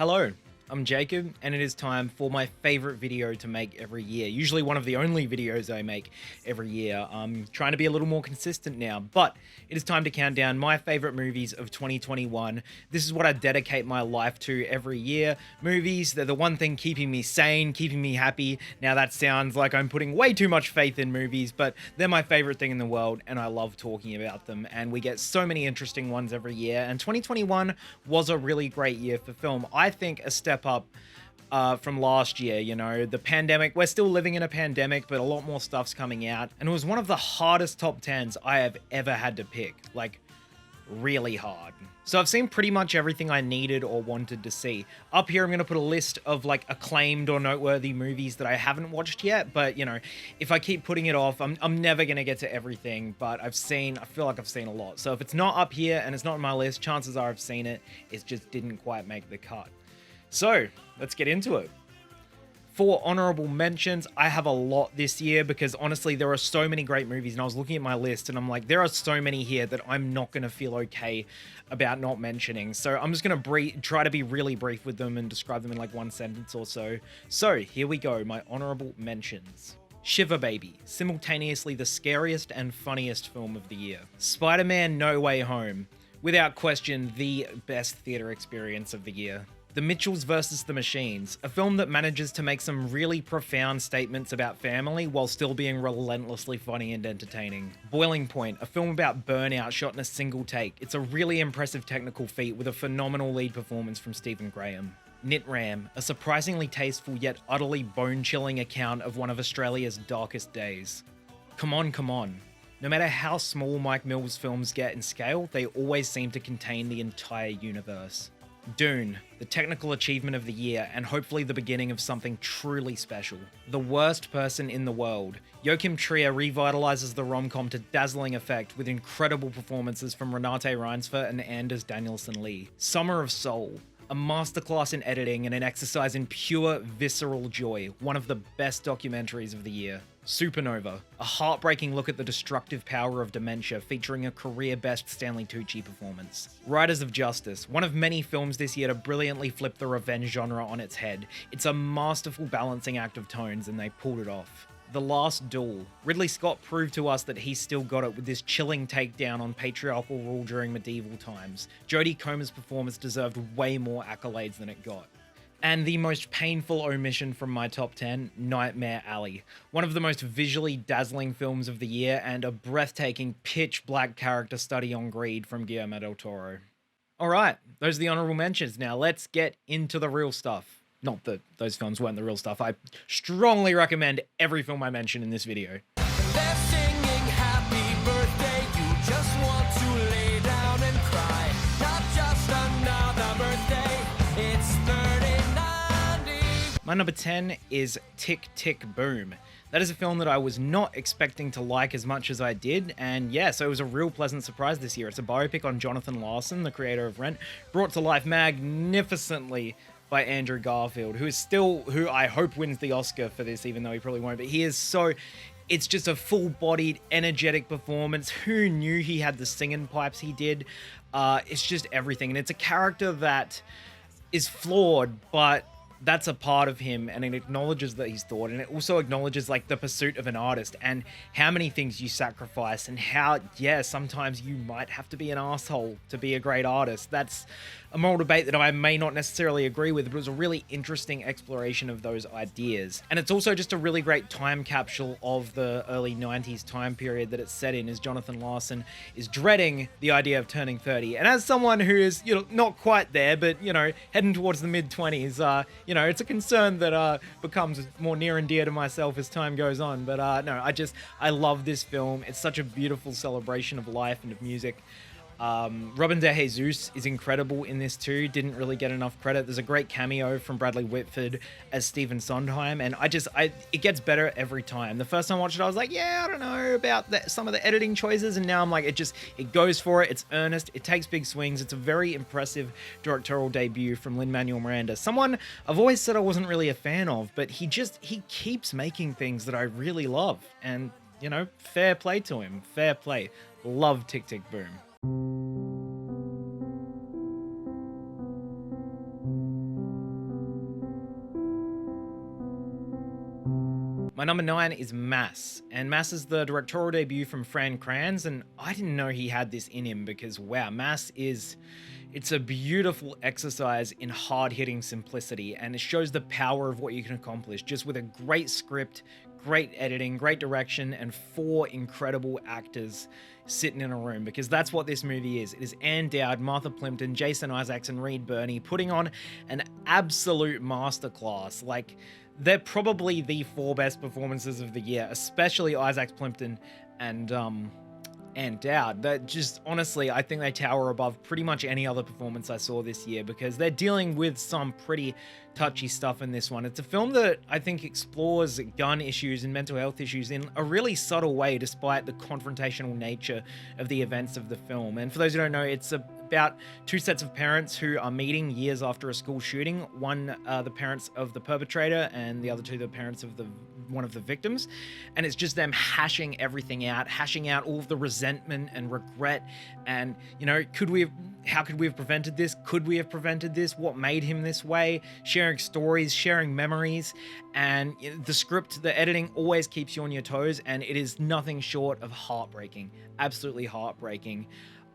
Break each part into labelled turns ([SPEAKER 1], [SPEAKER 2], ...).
[SPEAKER 1] Hello, I'm Jacob, and it is time for my favorite video to make every year. Usually one of the only videos I make every year. I'm trying to be a little more consistent now, but it is time to count down my favorite movies of 2021. This is what I dedicate my life to every year. Movies, they're the one thing keeping me sane, keeping me happy. Now that sounds like I'm putting way too much faith in movies, but they're my favorite thing in the world, and I love talking about them. And we get so many interesting ones every year, and 2021 was a really great year for film. I think a step up from last year. You know, the pandemic, we're still living in a pandemic, but a lot more stuff's coming out. And it was one of the hardest top 10s I have ever had to pick. Like, really hard. So I've seen pretty much everything I needed or wanted to see. Up here, I'm going to put a list of like acclaimed or noteworthy movies that I haven't watched yet. But, you know, if I keep putting it off, I'm never going to get to everything. But I feel like I've seen a lot. So if it's not up here and it's not on my list, chances are I've seen it. It just didn't quite make the cut. So let's get into it. For honorable mentions, I have a lot this year because honestly, there are so many great movies, and I was looking at my list and I'm like, there are so many here that I'm not going to feel okay about not mentioning. So I'm just going to try to be really brief with them and describe them in like one sentence or so. So here we go, my honorable mentions. Shiver Baby, simultaneously the scariest and funniest film of the year. Spider-Man No Way Home, without question, the best theater experience of the year. The Mitchells vs. the Machines, a film that manages to make some really profound statements about family while still being relentlessly funny and entertaining. Boiling Point, a film about burnout shot in a single take. It's a really impressive technical feat with a phenomenal lead performance from Stephen Graham. Knit Ram, a surprisingly tasteful yet utterly bone-chilling account of one of Australia's darkest days. Come On, Come On. No matter how small Mike Mills' films get in scale, they always seem to contain the entire universe. Dune, the technical achievement of the year and hopefully the beginning of something truly special. The Worst Person in the World. Joachim Trier revitalizes the rom-com to dazzling effect with incredible performances from Renate Reinsve and Anders Danielson Lee. Summer of Soul. A masterclass in editing and an exercise in pure, visceral joy. One of the best documentaries of the year. Supernova, a heartbreaking look at the destructive power of dementia featuring a career-best Stanley Tucci performance. Riders of Justice, one of many films this year to brilliantly flip the revenge genre on its head. It's a masterful balancing act of tones and they pulled it off. The Last Duel. Ridley Scott proved to us that he's still got it with this chilling takedown on patriarchal rule during medieval times. Jodie Comer's performance deserved way more accolades than it got. And the most painful omission from my top 10, Nightmare Alley. One of the most visually dazzling films of the year and a breathtaking pitch black character study on greed from Guillermo del Toro. Alright, those are the honorable mentions. Now let's get into the real stuff. Not that those films weren't the real stuff. I strongly recommend every film I mention in this video.
[SPEAKER 2] They're singing happy birthday, you just want to lay down and cry. Not just another birthday, it's 3090.
[SPEAKER 1] My number 10 is Tick, Tick, Boom. That is a film that I was not expecting to like as much as I did, and yeah, so it was a real pleasant surprise this year. It's a biopic on Jonathan Larson, the creator of Rent, brought to life magnificently by Andrew Garfield, who I hope wins the Oscar for this, even though he probably won't, but he is so... It's just a full-bodied, energetic performance. Who knew he had the singing pipes he did? It's just everything, and it's a character that is flawed, but that's a part of him, and it acknowledges that he's flawed, and it also acknowledges like the pursuit of an artist and how many things you sacrifice and how, yeah, sometimes you might have to be an asshole to be a great artist. That's a moral debate that I may not necessarily agree with, but it was a really interesting exploration of those ideas. And it's also just a really great time capsule of the early 90s time period that it's set in, as Jonathan Larson is dreading the idea of turning 30. And as someone who is, you know, not quite there, but, you know, heading towards the mid-20s, you know, it's a concern that becomes more near and dear to myself as time goes on. But no, I love this film. It's such a beautiful celebration of life and of music. Robin De Jesus is incredible in this too. Didn't really get enough credit. There's a great cameo from Bradley Whitford as Stephen Sondheim, and it gets better every time. The first time I watched it, I was like, yeah, I don't know about some of the editing choices, and now I'm like, it goes for it. It's earnest. It takes big swings. It's a very impressive directorial debut from Lin-Manuel Miranda. Someone I've always said I wasn't really a fan of, but he keeps making things that I really love, and you know, fair play to him. Fair play. Love Tick, Tick, Boom. My number 9 is Mass, and Mass is the directorial debut from Fran Kranz, and I didn't know he had this in him because, wow, it's a beautiful exercise in hard-hitting simplicity, and it shows the power of what you can accomplish just with a great script, great editing, great direction, and 4 incredible actors sitting in a room, because that's what this movie is. It is Ann Dowd, Martha Plimpton, Jason Isaacs, and Reed Birney putting on an absolute masterclass. Like, they're probably the 4 best performances of the year, especially Isaacs, Plimpton, and Dowd. That just, honestly, I think they tower above pretty much any other performance I saw this year, because they're dealing with some pretty touchy stuff in this one. It's a film that I think explores gun issues and mental health issues in a really subtle way, despite the confrontational nature of the events of the film. And for those who don't know, it's about 2 sets of parents who are meeting years after a school shooting. One, the parents of the perpetrator, and the other 2, the parents of one of the victims. And it's just them hashing everything out, hashing out all of the resentment and regret. And, you know, how could we have prevented this? Could we have prevented this? What made him this way? Sharing stories, sharing memories. And the script, the editing always keeps you on your toes, and it is nothing short of heartbreaking. Absolutely heartbreaking.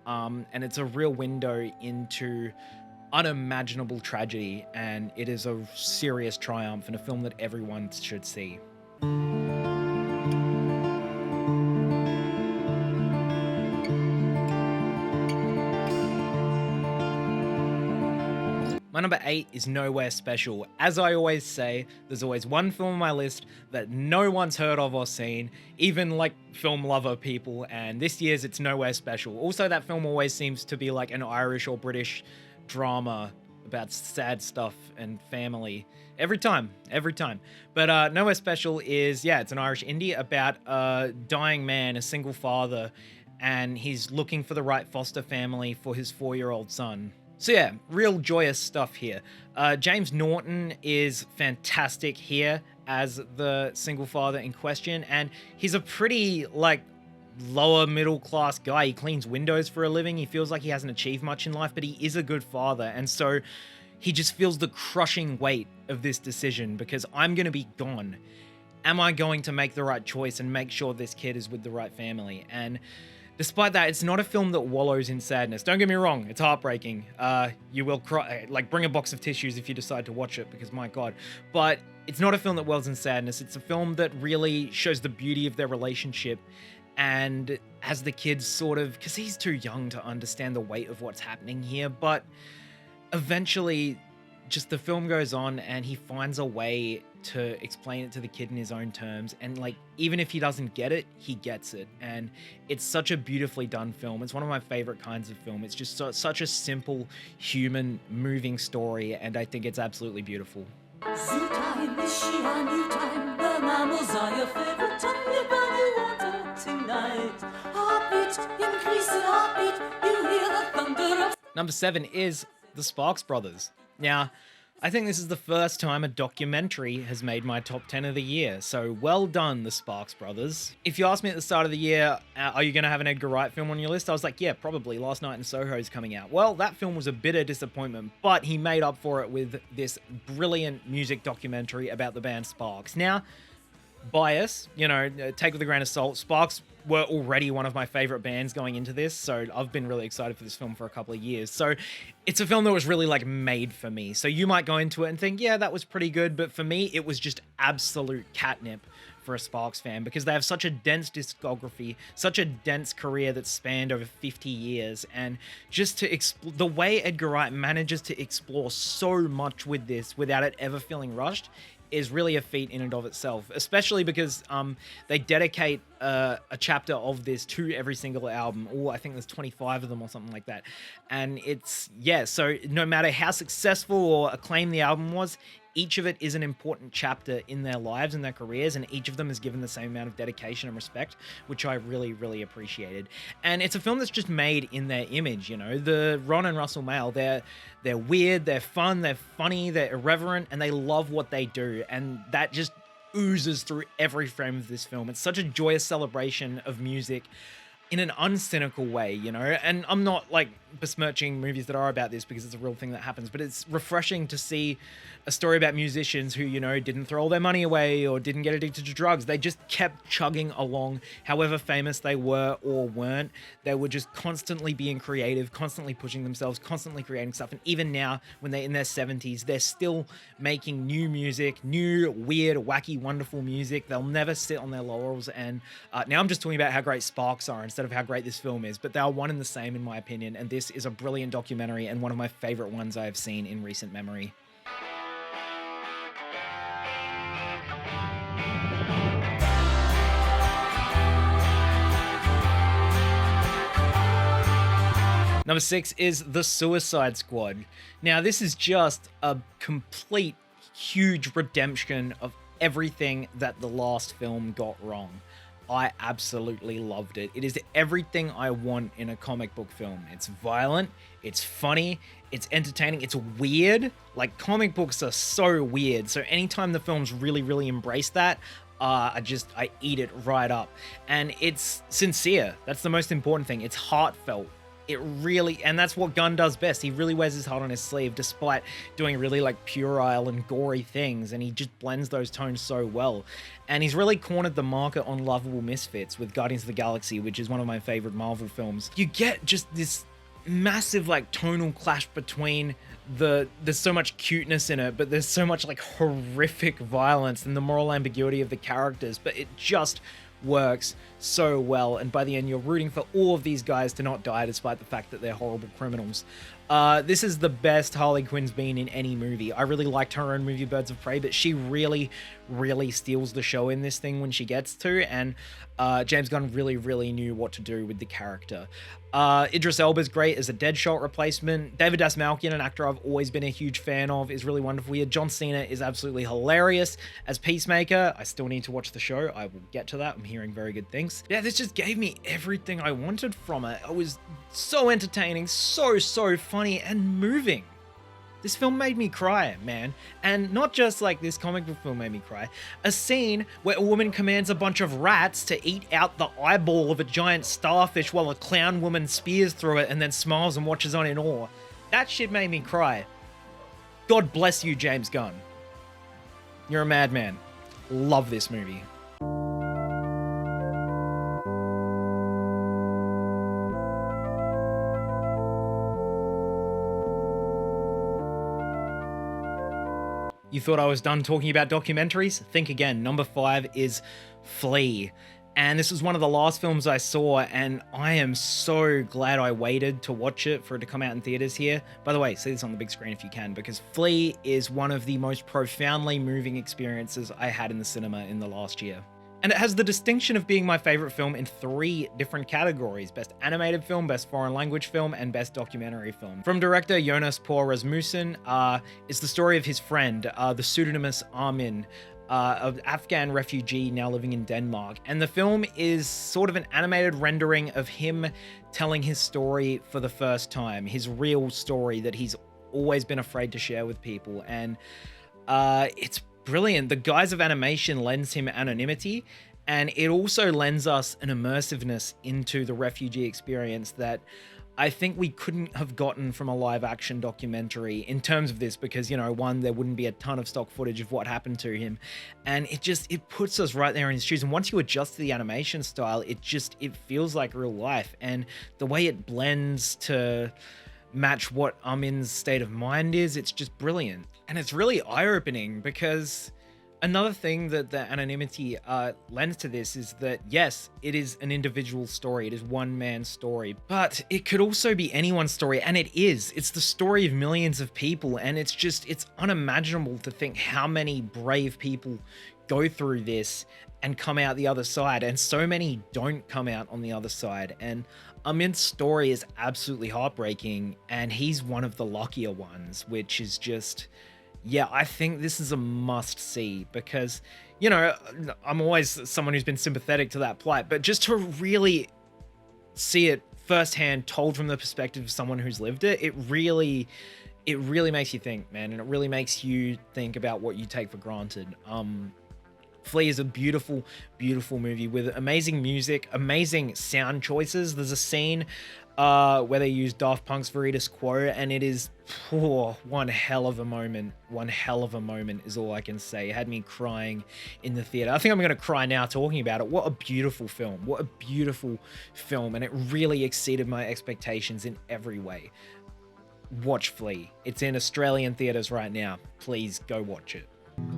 [SPEAKER 1] And it's a real window into unimaginable tragedy, and it is a serious triumph and a film that everyone should see. My number 8 is Nowhere Special. As I always say, there's always one film on my list that no one's heard of or seen, even like film lover people, and this year's it's Nowhere Special. Also, that film always seems to be like an Irish or British drama about sad stuff and family. Every time. But Nowhere Special is, it's an Irish indie about a dying man, a single father, and he's looking for the right foster family for his 4-year-old son. So yeah, real joyous stuff here. James Norton is fantastic here as the single father in question, and he's a pretty, like, lower middle class guy. He cleans windows for a living. He feels like he hasn't achieved much in life, but he is a good father, and so he just feels the crushing weight of this decision, because I'm going to be gone. Am I going to make the right choice and make sure this kid is with the right family? And despite that, it's not a film that wallows in sadness. Don't get me wrong, it's heartbreaking. You will cry, like, bring a box of tissues if you decide to watch it, because my God. But it's not a film that wallows in sadness. It's a film that really shows the beauty of their relationship, and has the kids sort of, because he's too young to understand the weight of what's happening here, but eventually just the film goes on and he finds a way to explain it to the kid in his own terms, and like, even if he doesn't get it, he gets it. And it's such a beautifully done film. It's one of my favorite kinds of film. It's just such a simple, human, moving story, and I think it's absolutely beautiful.
[SPEAKER 3] Zoo time, is she a new time? The mammals are your favorite time. Live on your water tonight. Heartbeat, increase the heartbeat. You hear the thunder of...
[SPEAKER 1] Number 7 is The Sparks Brothers. Now, I think this is the first time a documentary has made my top 10 of the year, so well done, The Sparks Brothers. If you asked me at the start of the year, are you going to have an Edgar Wright film on your list? I was like, yeah, probably. Last Night in Soho is coming out. Well, that film was a bitter disappointment, but he made up for it with this brilliant music documentary about the band Sparks. Now, bias, take with a grain of salt. Sparks were already one of my favorite bands going into this, so I've been really excited for this film for a couple of years. So it's a film that was really like made for me. So you might go into it and think, yeah, that was pretty good, but for me, it was just absolute catnip for a Sparks fan, because they have such a dense discography, such a dense career that's spanned over 50 years, and just to the way Edgar Wright manages to explore so much with this without it ever feeling rushed is really a feat in and of itself, especially because they dedicate a chapter of this to every single album, or I think there's 25 of them or something like that. And it's, so no matter how successful or acclaimed the album was, each of it is an important chapter in their lives and their careers, and each of them is given the same amount of dedication and respect, which I really, really appreciated. And it's a film that's just made in their image, the Ron and Russell Mael, they're weird, they're fun, they're funny, they're irreverent, and they love what they do, and that just oozes through every frame of this film. It's such a joyous celebration of music. in an uncynical way, you know? And I'm not like besmirching movies that are about this because it's a real thing that happens, but it's refreshing to see a story about musicians who, you know, didn't throw all their money away or didn't get addicted to drugs. They just kept chugging along, however famous they were or weren't. They were just constantly being creative, constantly pushing themselves, constantly creating stuff. And even now, when they're in their 70s, they're still making new music, new, weird, wacky, wonderful music. They'll never sit on their laurels. And now I'm just talking about how great Sparks are instead of how great this film is, but they are one and the same in my opinion. And this is a brilliant documentary and one of my favorite ones I have seen in recent memory. Number 6 is The Suicide Squad. Now, this is just a complete, huge redemption of everything that the last film got wrong. I absolutely loved it. It is everything I want in a comic book film. It's violent, it's funny, it's entertaining, it's weird. Like, comic books are so weird. So anytime the films really, really embrace that, I eat it right up. And it's sincere. That's the most important thing. It's heartfelt. It really, and that's what Gunn does best. He really wears his heart on his sleeve despite doing really like puerile and gory things, and he just blends those tones so well. And he's really cornered the market on lovable misfits with Guardians of the Galaxy, which is one of my favorite Marvel films. You get just this massive like tonal clash between there's so much cuteness in it, but there's so much like horrific violence and the moral ambiguity of the characters, but it just works so well, and by the end you're rooting for all of these guys to not die despite the fact that they're horrible criminals. This is the best Harley Quinn's been in any movie. I really liked her own movie Birds of Prey, but she really, really steals the show in this thing when she gets to, and James Gunn really, really knew what to do with the character. Idris Elba's great as a Deadshot replacement. David Dastmalchian, an actor I've always been a huge fan of, is really wonderful here. John Cena is absolutely hilarious as Peacemaker. I still need to watch the show. I will get to that. I'm hearing very good things. Yeah, this just gave me everything I wanted from it. It was so entertaining, so funny and moving. This film made me cry, man. And not just like this comic book film made me cry. A scene where a woman commands a bunch of rats to eat out the eyeball of a giant starfish while a clown woman spears through it and then smiles and watches on in awe. That shit made me cry. God bless you, James Gunn. You're a madman. Love this movie. You thought I was done talking about documentaries? Think again. Number 5 is Flee. And this was one of the last films I saw, and I am so glad I waited to watch it for it to come out in theaters here. By the way, see this on the big screen if you can, because Flee is one of the most profoundly moving experiences I had in the cinema in the last year. And it has the distinction of being my favorite film in 3 different categories: Best Animated Film, Best Foreign Language Film, and Best Documentary Film. From director Jonas Poor Rasmussen, it's the story of his friend, the pseudonymous Armin, an Afghan refugee now living in Denmark. And the film is sort of an animated rendering of him telling his story for the first time, his real story that he's always been afraid to share with people. And it's brilliant. The guise of animation lends him anonymity, and it also lends us an immersiveness into the refugee experience that I think we couldn't have gotten from a live action documentary in terms of this, because, you know, one, there wouldn't be a ton of stock footage of what happened to him, and it puts us right there in his shoes. And once you adjust to the animation style, it feels like real life, and the way it blends to match what Armin's state of mind is, it's just brilliant. And it's really eye-opening, because another thing that the anonymity lends to this is that, yes, it is an individual story. It is one man's story, but it could also be anyone's story. And it is. It's the story of millions of people. And it's unimaginable to think how many brave people go through this and come out the other side. And so many don't come out on the other side. And Amin's story is absolutely heartbreaking. And he's one of the luckier ones, which is just... yeah, I think this is a must-see, because, you know, I'm always someone who's been sympathetic to that plight, but just to really see it firsthand, told from the perspective of someone who's lived it, it really makes you think, man, and it really makes you think about what you take for granted. Flea is a beautiful, beautiful movie with amazing music, amazing sound choices. There's a scene where they use Daft Punk's Veritas Quo, and it is one hell of a moment. One hell of a moment is all I can say. It had me crying in the theater. I think I'm going to cry now talking about it. What a beautiful film. What a beautiful film. And it really exceeded my expectations in every way. Watch Flea. It's in Australian theaters right now. Please go watch it.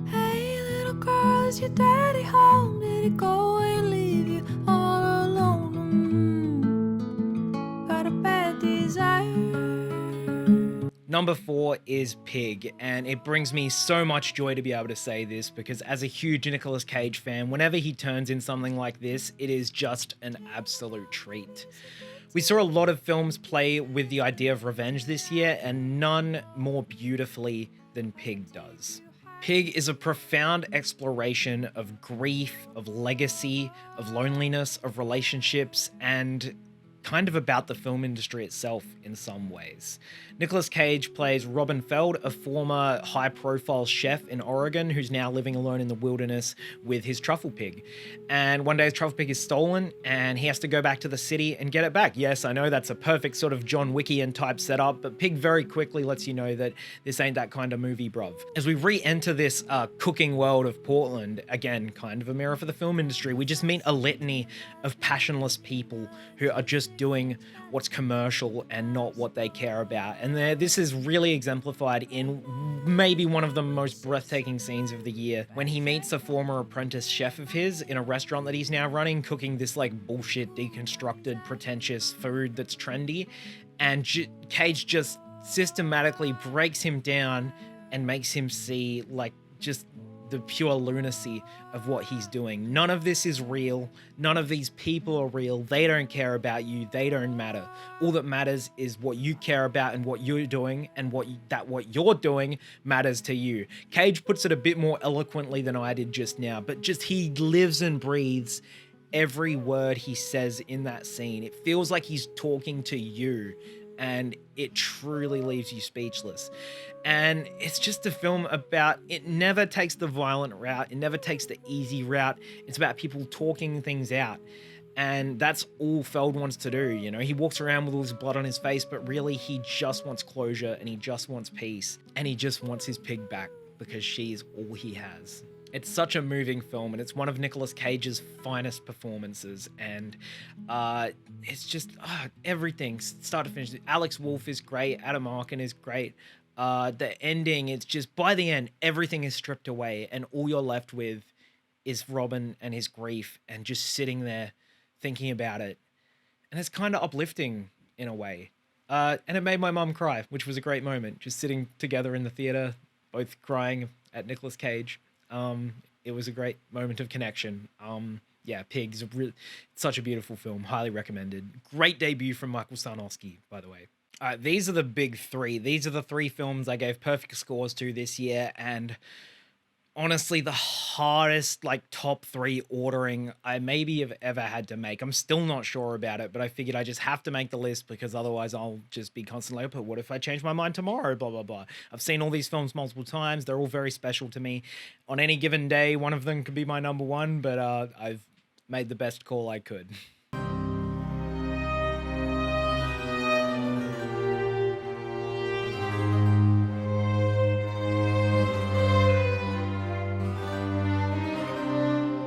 [SPEAKER 3] Hey, little girl, is your daddy home? Did he go and leave you all alone? Got a bad desire.
[SPEAKER 1] Number 4 is Pig, and it brings me so much joy to be able to say this because as a huge Nicolas Cage fan, whenever he turns in something like this, it is just an absolute treat. We saw a lot of films play with the idea of revenge this year, and none more beautifully than Pig does. Pig is a profound exploration of grief, of legacy, of loneliness, of relationships, and kind of about the film industry itself in some ways. Nicolas Cage plays Robin Feld, a former high-profile chef in Oregon who's now living alone in the wilderness with his truffle pig. And one day his truffle pig is stolen and he has to go back to the city and get it back. Yes, I know that's a perfect sort of John Wickian type setup, but Pig very quickly lets you know that this ain't that kind of movie, bruv. As we re-enter this cooking world of Portland, again, kind of a mirror for the film industry, we just meet a litany of passionless people who are just doing what's commercial and not what they care about. And this is really exemplified in maybe one of the most breathtaking scenes of the year when he meets a former apprentice chef of his in a restaurant that he's now running, cooking this like bullshit, deconstructed, pretentious food that's trendy. And Cage just systematically breaks him down and makes him see like just the pure lunacy of what he's doing. None of this is real. None of these people are real. They don't care about you. They don't matter. All that matters is what you care about and what you're doing, and what you're doing matters to you. Cage puts it a bit more eloquently than I did just now, but just he lives and breathes every word he says in that scene. It feels like he's talking to you, and it truly leaves you speechless. And it's just a film about, it never takes the violent route, it never takes the easy route. It's about people talking things out. And that's all Feld wants to do, you know? He walks around with all his blood on his face, but really he just wants closure and he just wants peace. And he just wants his pig back because she's all he has. It's such a moving film, and it's one of Nicolas Cage's finest performances, and it's just everything, start to finish. Alex Wolff is great, Adam Arkin is great. The ending, it's just, by the end, everything is stripped away, and all you're left with is Robin and his grief, and just sitting there thinking about it. And it's kind of uplifting in a way. And it made my mum cry, which was a great moment, just sitting together in the theater, both crying at Nicolas Cage. It was a great moment of connection. Yeah, Pig's such a beautiful film. Highly recommended. Great debut from Michael Sarnowski, by the way. These are the big three. These are the three films I gave perfect scores to this year, and honestly, the hardest top 3 ordering I maybe have ever had to make. I'm still not sure about it, but I figured I just have to make the list because otherwise I'll just be constantly, but what if I change my mind tomorrow, blah, blah, blah. I've seen all these films multiple times. They're all very special to me. On any given day, one of them could be my number one, but I've made the best call I could.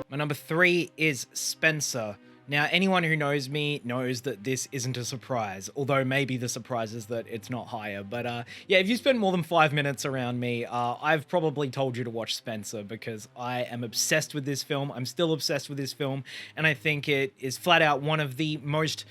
[SPEAKER 1] My number 3 is Spencer. Now, anyone who knows me knows that this isn't a surprise, although maybe the surprise is that it's not higher. But yeah, if you spend more than 5 minutes around me, I've probably told you to watch Spencer because I am obsessed with this film. I'm still obsessed with this film, and I think it is flat out one of the most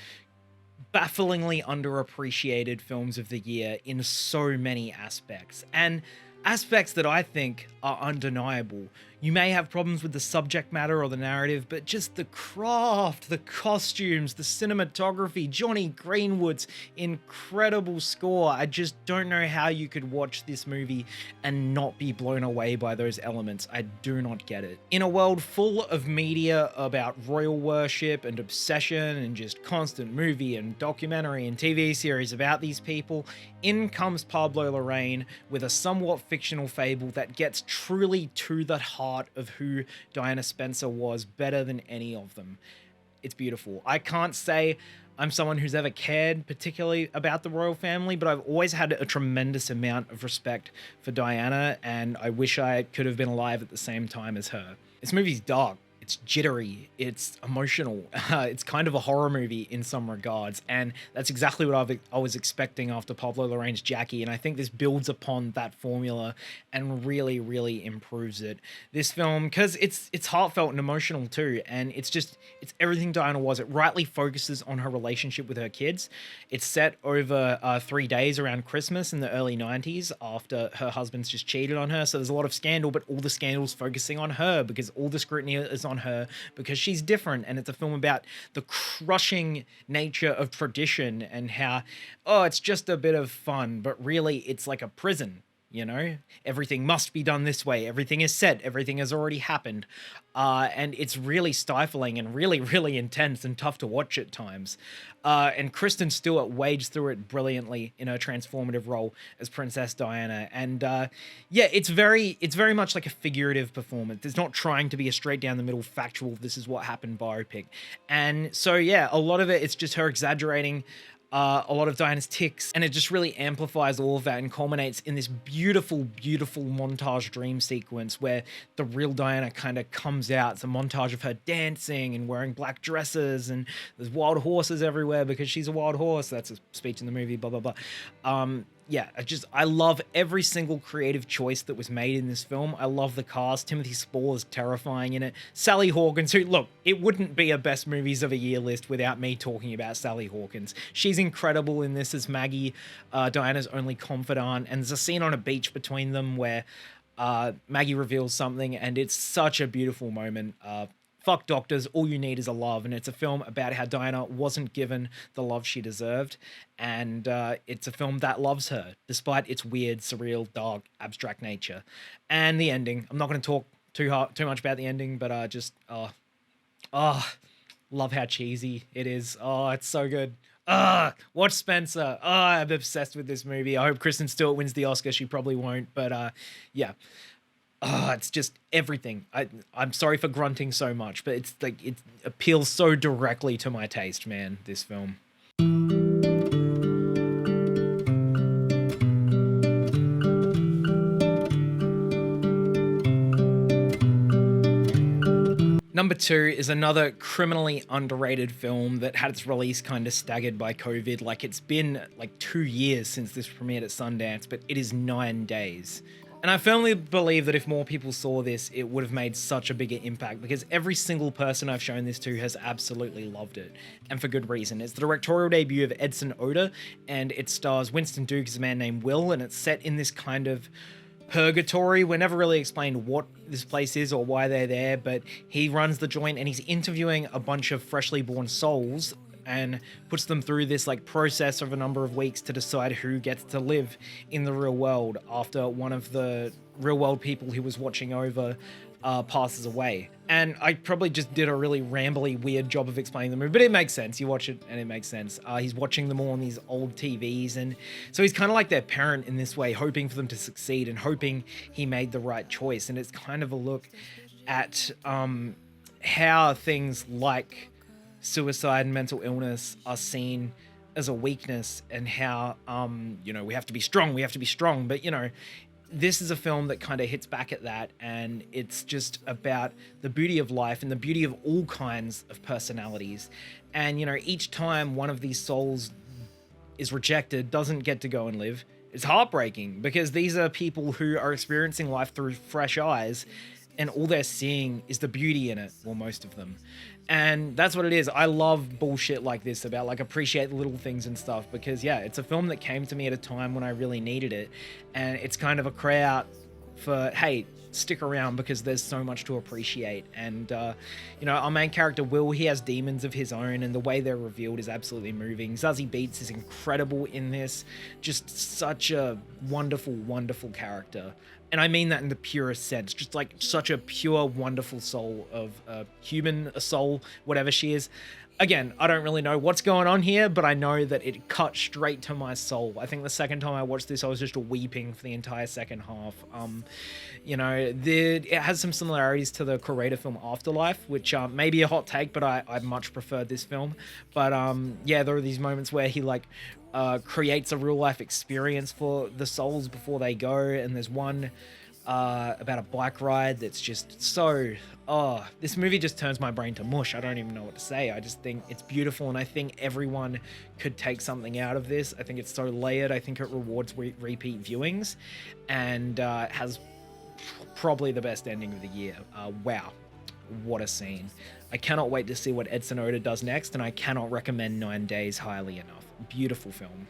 [SPEAKER 1] bafflingly underappreciated films of the year in so many aspects. And aspects that I think are undeniable. You may have problems with the subject matter or the narrative, but just the craft, the costumes, the cinematography, Johnny Greenwood's incredible score. I just don't know how you could watch this movie and not be blown away by those elements. I do not get it. In a world full of media about royal worship and obsession and just constant movie and documentary and TV series about these people, in comes Pablo Larraín with a somewhat fictional fable that gets truly to the heart of who Diana Spencer was better than any of them. It's beautiful. I can't say I'm someone who's ever cared particularly about the royal family, but I've always had a tremendous amount of respect for Diana, and I wish I could have been alive at the same time as her. This movie's dark. It's jittery, it's emotional, it's kind of a horror movie in some regards, and that's exactly what I was expecting after Pablo Larraín's Jackie, and I think this builds upon that formula and really, really improves it. This film, because it's heartfelt and emotional too, and it's everything Diana was. It rightly focuses on her relationship with her kids. It's set over 3 days around Christmas in the early 90s after her husband's just cheated on her, so there's a lot of scandal, but all the scandal's focusing on her because all the scrutiny is on her because she's different, and it's a film about the crushing nature of tradition and how, oh, it's just a bit of fun, but really it's like a prison. You know, everything must be done this way. Everything is set. Everything has already happened. And it's really stifling and really, really intense and tough to watch at times. And Kristen Stewart wades through it brilliantly in her transformative role as Princess Diana. And yeah, it's very much like a figurative performance. It's not trying to be a straight down the middle factual, this is what happened biopic. And so, yeah, a lot of it's just her exaggerating a lot of Diana's tics, and it just really amplifies all of that and culminates in this beautiful, beautiful montage dream sequence where the real Diana kind of comes out. It's a montage of her dancing and wearing black dresses, and there's wild horses everywhere because she's a wild horse. That's a speech in the movie, blah, blah, blah. Yeah, I love every single creative choice that was made in this film. I love the cast. Timothy Spall is terrifying in it. Sally Hawkins, who, look, it wouldn't be a best movies of a year list without me talking about Sally Hawkins. She's incredible in this as Maggie, Diana's only confidant, and there's a scene on a beach between them where Maggie reveals something, and it's such a beautiful moment. Fuck doctors, all you need is a love. And it's a film about how Diana wasn't given the love she deserved. And it's a film that loves her, despite its weird, surreal, dark, abstract nature. And the ending. I'm not going to talk too much about the ending, but love how cheesy it is. Oh, it's so good. Watch Spencer. I'm obsessed with this movie. I hope Kristen Stewart wins the Oscar. She probably won't, but yeah. It's just everything. I'm sorry for grunting so much, but it's like it appeals so directly to my taste, man, this film. Number 2 is another criminally underrated film that had its release kind of staggered by COVID. Like, it's been like 2 years since this premiered at Sundance, but it is 9 days. And I firmly believe that if more people saw this, it would have made such a bigger impact, because every single person I've shown this to has absolutely loved it, and for good reason. It's the directorial debut of Edson Oda, and it stars Winston Duke as a man named Will, and it's set in this kind of purgatory. We're never really explained what this place is or why they're there, but he runs the joint and he's interviewing a bunch of freshly born souls and puts them through this like process of a number of weeks to decide who gets to live in the real world after one of the real world people he was watching over passes away. And I probably just did a really rambly, weird job of explaining the movie, but it makes sense. You watch it and it makes sense. He's watching them all on these old TVs, and so he's kind of like their parent in this way, hoping for them to succeed and hoping he made the right choice. And it's kind of a look at how things like suicide and mental illness are seen as a weakness, and how we have to be strong, but this is a film that kind of hits back at that, and it's just about the beauty of life and the beauty of all kinds of personalities. And each time one of these souls is rejected, doesn't get to go and live, it's heartbreaking, because these are people who are experiencing life through fresh eyes, and all they're seeing is the beauty in it, well, most of them. And that's what it is. I love bullshit like this about like appreciate the little things and stuff, because yeah, it's a film that came to me at a time when I really needed it. And it's kind of a cry out for, hey, stick around because there's so much to appreciate. And, our main character, Will, he has demons of his own, and the way they're revealed is absolutely moving. Zazie Beetz is incredible in this. Just such a wonderful, wonderful character. And I mean that in the purest sense, just like such a pure, wonderful soul of a human, a soul, whatever she is. Again, I don't really know what's going on here, but I know that it cut straight to my soul. I think the second time I watched this, I was just weeping for the entire second half. It has some similarities to the Kore-eda film Afterlife, which may be a hot take, but I much preferred this film. But yeah, there are these moments where he creates a real life experience for the souls before they go, and there's one about a bike ride that's just so... Oh, this movie just turns my brain to mush. I don't even know what to say. I just think it's beautiful, and I think everyone could take something out of this. I think it's so layered. I think it rewards repeat viewings, and has probably the best ending of the year. Wow, what a scene. I cannot wait to see what Edson Oda does next, and I cannot recommend 9 Days highly enough. Beautiful film.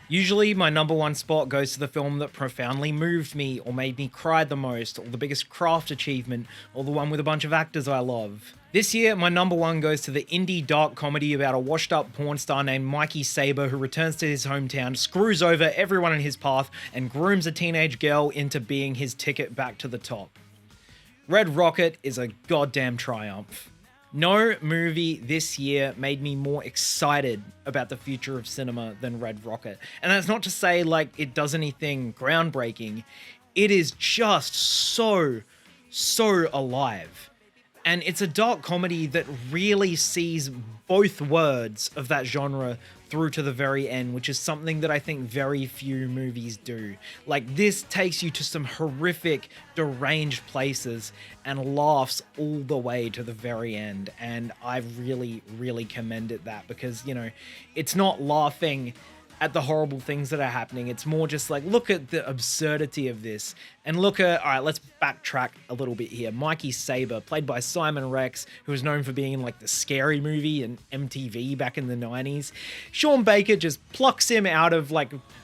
[SPEAKER 1] Usually my number one spot goes to the film that profoundly moved me or made me cry the most, or the biggest craft achievement, or the one with a bunch of actors I love. This year, my number one goes to the indie dark comedy about a washed up porn star named Mikey Saber who returns to his hometown, screws over everyone in his path, and grooms a teenage girl into being his ticket back to the top. Red Rocket is a goddamn triumph. No movie this year made me more excited about the future of cinema than Red Rocket. And that's not to say it does anything groundbreaking. It is just so alive. And it's a dark comedy that really sees both words of that genre through to the very end, which is something that I think very few movies do. This takes you to some horrific, deranged places and laughs all the way to the very end. And I really commend it that, because, it's not laughing at the horrible things that are happening. It's more just look at the absurdity of this, and look at, all right, let's backtrack a little bit here. Mikey Saber, played by Simon Rex, who was known for being in the Scary Movie and MTV back in the 90s. Sean Baker just plucks him out of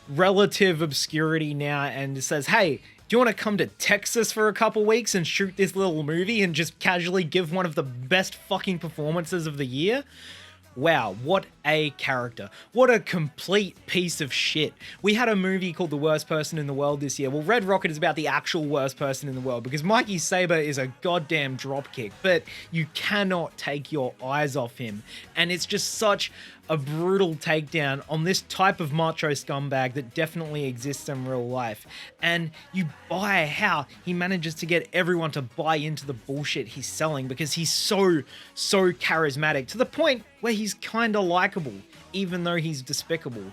[SPEAKER 1] relative obscurity now and says, hey, do you want to come to Texas for a couple weeks and shoot this little movie and just casually give one of the best fucking performances of the year? Wow, what a character. What a complete piece of shit. We had a movie called The Worst Person in the World this year. Well, Red Rocket is about the actual worst person in the world, because Mikey Saber is a goddamn dropkick, but you cannot take your eyes off him. And it's just such a brutal takedown on this type of macho scumbag that definitely exists in real life. And you buy how he manages to get everyone to buy into the bullshit he's selling, because he's so charismatic, to the point where he's kind of likable, even though he's despicable.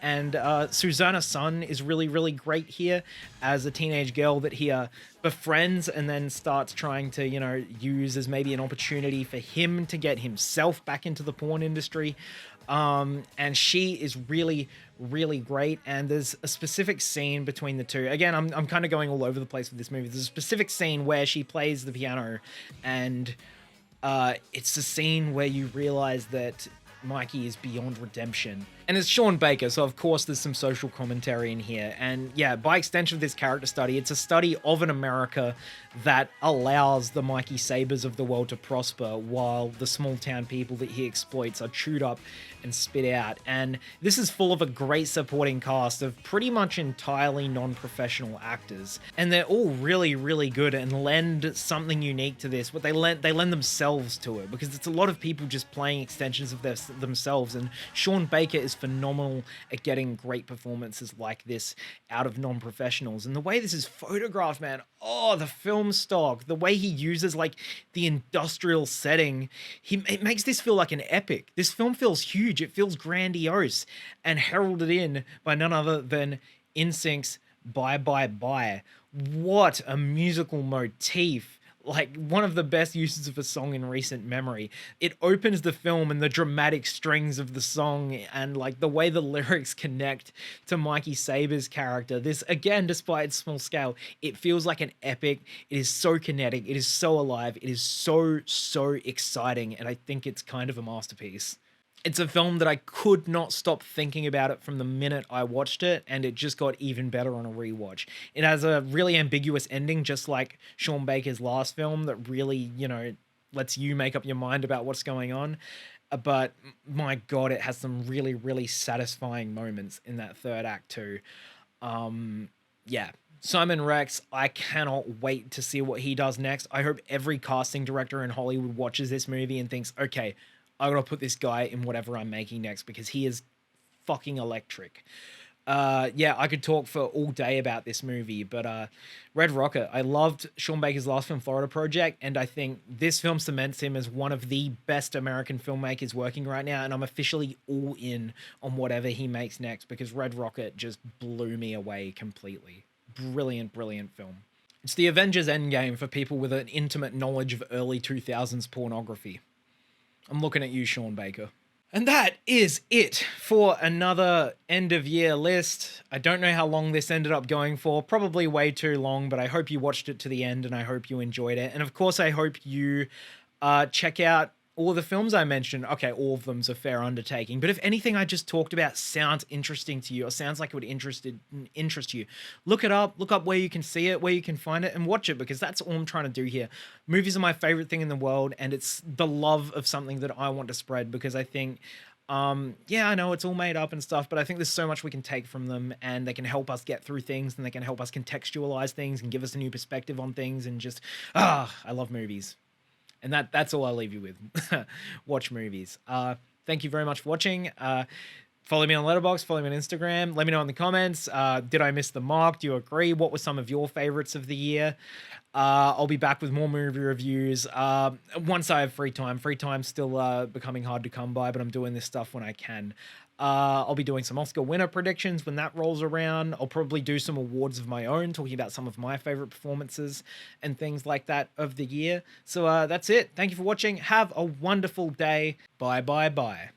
[SPEAKER 1] And Susanna Sun is really great here as a teenage girl that he befriends and then starts trying to, use as maybe an opportunity for him to get himself back into the porn industry. And she is really great. And there's a specific scene between the two. Again, I'm kind of going all over the place with this movie. There's a specific scene where she plays the piano, and it's the scene where you realize that Mikey is beyond redemption. And it's Sean Baker, so of course there's some social commentary in here. And yeah, by extension of this character study, it's a study of an America that allows the Mikey Sabers of the world to prosper, while the small town people that he exploits are chewed up and spit out. And this is full of a great supporting cast of pretty much entirely non-professional actors. And they're all really good and lend something unique to this. But they lend themselves to it, because it's a lot of people just playing extensions of themselves. And Sean Baker is phenomenal at getting great performances like this out of non-professionals. And the way this is photographed, man, the film stock, the way he uses the industrial setting, it makes this feel like an epic. This film feels huge, it feels grandiose, and heralded in by none other than NSYNC's Bye Bye Bye. What a musical motif. One of the best uses of a song in recent memory. It opens the film, and the dramatic strings of the song and the way the lyrics connect to Mikey Saber's character. This, again, despite its small scale, it feels like an epic. It is so kinetic. It is so alive. It is so exciting. And I think it's kind of a masterpiece. It's a film that I could not stop thinking about it from the minute I watched it, and it just got even better on a rewatch. It has a really ambiguous ending, just like Sean Baker's last film, that really, lets you make up your mind about what's going on. But my God, it has some really, really satisfying moments in that third act too. Yeah, Simon Rex, I cannot wait to see what he does next. I hope every casting director in Hollywood watches this movie and thinks, okay, I gotta put this guy in whatever I'm making next, because he is fucking electric. Yeah, I could talk for all day about this movie, but Red Rocket, I loved Sean Baker's last film, Florida Project, and I think this film cements him as one of the best American filmmakers working right now, and I'm officially all in on whatever he makes next, because Red Rocket just blew me away completely. Brilliant, brilliant film. It's the Avengers Endgame for people with an intimate knowledge of early 2000s pornography. I'm looking at you, Sean Baker. And that is it for another end of year list. I don't know how long this ended up going for, probably way too long, but I hope you watched it to the end and I hope you enjoyed it. And of course, I hope you check out all the films I mentioned. Okay, all of them's a fair undertaking, but if anything I just talked about sounds interesting to you or sounds like it would interest you, look it up, look up where you can see it, where you can find it, and watch it, because that's all I'm trying to do here. Movies are my favorite thing in the world, and it's the love of something that I want to spread, because I think yeah, I know it's all made up and stuff, but I think there's so much we can take from them, and they can help us get through things, and they can help us contextualize things and give us a new perspective on things, and just I love movies. And that's all I'll leave you with. Watch movies. Thank you very much for watching. Follow me on Letterboxd, follow me on Instagram. Let me know in the comments. Did I miss the mark? Do you agree? What were some of your favorites of the year? I'll be back with more movie reviews once I have free time. Free time's still becoming hard to come by, but I'm doing this stuff when I can. I'll be doing some Oscar winner predictions when that rolls around. I'll probably do some awards of my own, talking about some of my favorite performances and things like that of the year. So that's it. Thank you for watching. Have a wonderful day. Bye, bye, bye.